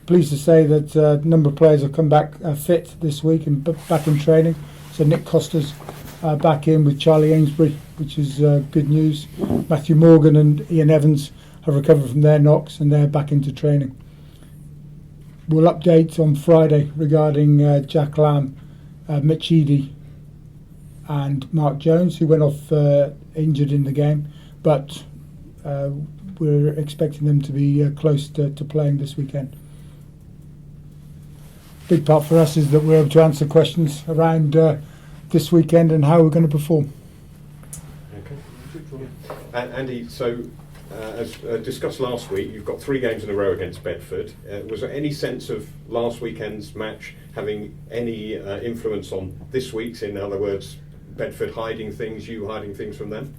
pleased to say that a number of players have come back fit this week and back in training. So Nick Costa's back in with Charlie Ainsbury, which is good news. Matthew Morgan and Ian Evans have recovered from their knocks and they're back into training. We'll update on Friday regarding Jack Lamb, Mitch Eadie and Mark Jones, who went off injured in the game, but we're expecting them to be close to playing this weekend. Big part for us is that we're able to answer questions around this weekend and how we're going to perform. Okay. Andy, so as discussed last week, you've got 3 games in a row against Bedford. Was there any sense of last weekend's match having any influence on this week's? In other words, Bedford hiding things, you hiding things from them?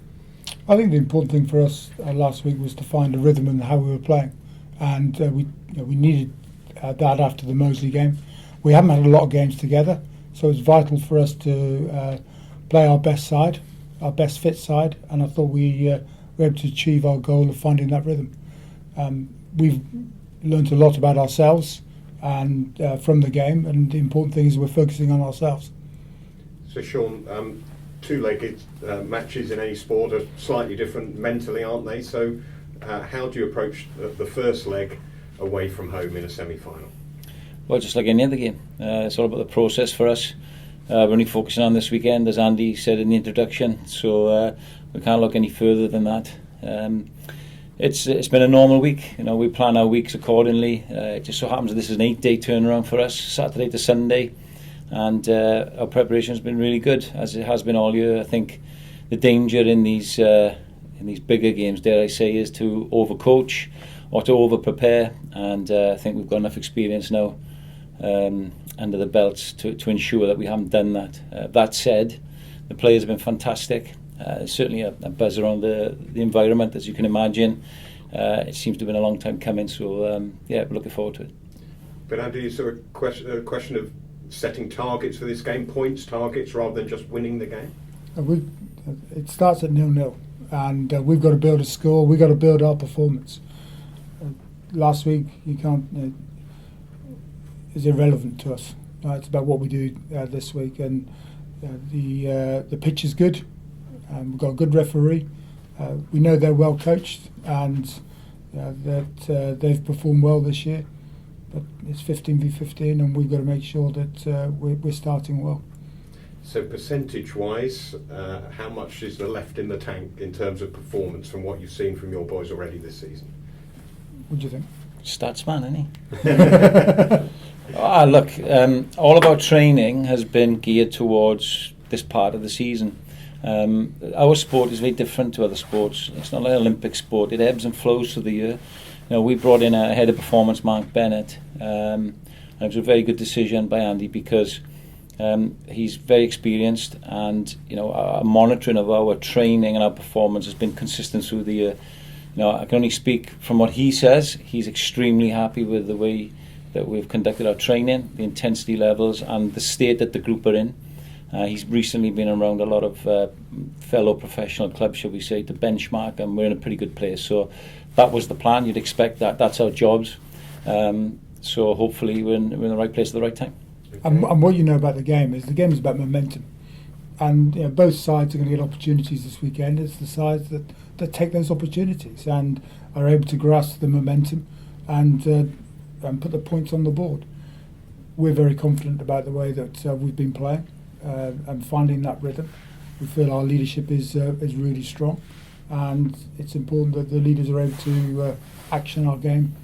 I think the important thing for us last week was to find a rhythm in how we were playing, and we needed that after the Moseley game. We haven't had a lot of games together, so it's vital for us to play our best side, our best fit side, and I thought we were able to achieve our goal of finding that rhythm. We've learnt a lot about ourselves and from the game, and the important thing is we're focusing on ourselves. So Sean, 2-legged matches in any sport are slightly different mentally, aren't they? So how do you approach the first leg away from home in a semi-final? Well, just like any other game, it's all about the process for us. We're only focusing on this weekend, as Andy said in the introduction, so we can't look any further than that. It's been a normal week. We plan our weeks accordingly. It just so happens that this is an 8-day turnaround for us, Saturday to Sunday, and our preparation has been really good, as it has been all year. I think the danger in these bigger games, dare I say, is to overcoach or to over-prepare, and I think we've got enough experience now under the belts to ensure that we haven't done that. That said, the players have been fantastic. Certainly a buzz around the environment, as you can imagine. It seems to have been a long time coming, so we're looking forward to it. But Andy, is there a question of setting targets for this game, points targets, rather than just winning the game? It starts at 0-0, and we've got to build a score. We've got to build our performance. Last week, you can't. Is irrelevant to us. It's about what we do this week, and the pitch is good. We've got a good referee. We know they're well coached, and that they've performed well this year. But it's 15v15, and we've got to make sure that we're starting well. So percentage-wise, how much is there left in the tank in terms of performance from what you've seen from your boys already this season? What do you think? Stats man, isn't he? Look, all of our training has been geared towards this part of the season. Our sport is very different to other sports. It's not like an Olympic sport. It ebbs and flows through the year. We brought in a head of performance, Mark Bennett. And it was a very good decision by Andy because he's very experienced, and our monitoring of our training and our performance has been consistent through the year. I can only speak from what he says. He's extremely happy with the way that we've conducted our training, the intensity levels, and the state that the group are in. He's recently been around a lot of fellow professional clubs, shall we say, to benchmark, and we're in a pretty good place. So that was the plan. You'd expect that. That's our jobs. So hopefully we're in the right place at the right time. Okay. And what you know about the game is about momentum. And both sides are going to get opportunities this weekend. It's the sides that take those opportunities and are able to grasp the momentum and put the points on the board. We're very confident about the way that we've been playing and finding that rhythm. We feel our leadership is really strong, and it's important that the leaders are able to action our game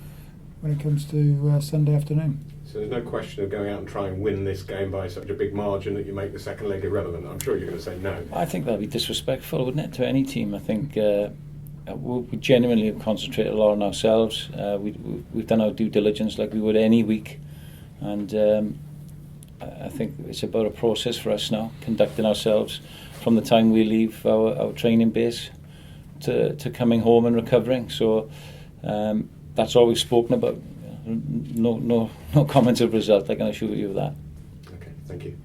when it comes to Sunday afternoon. So there's no question of going out and trying and win this game by such a big margin that you make the second leg irrelevant. I'm sure you're going to say no. I think that'd be disrespectful, wouldn't it, to any team? I think we genuinely have concentrated a lot on ourselves. We've done our due diligence like we would any week, and I think it's about a process for us now, conducting ourselves from the time we leave our training base to coming home and recovering. So that's all we've spoken about. No comments of result, I can assure you of that. Okay, thank you.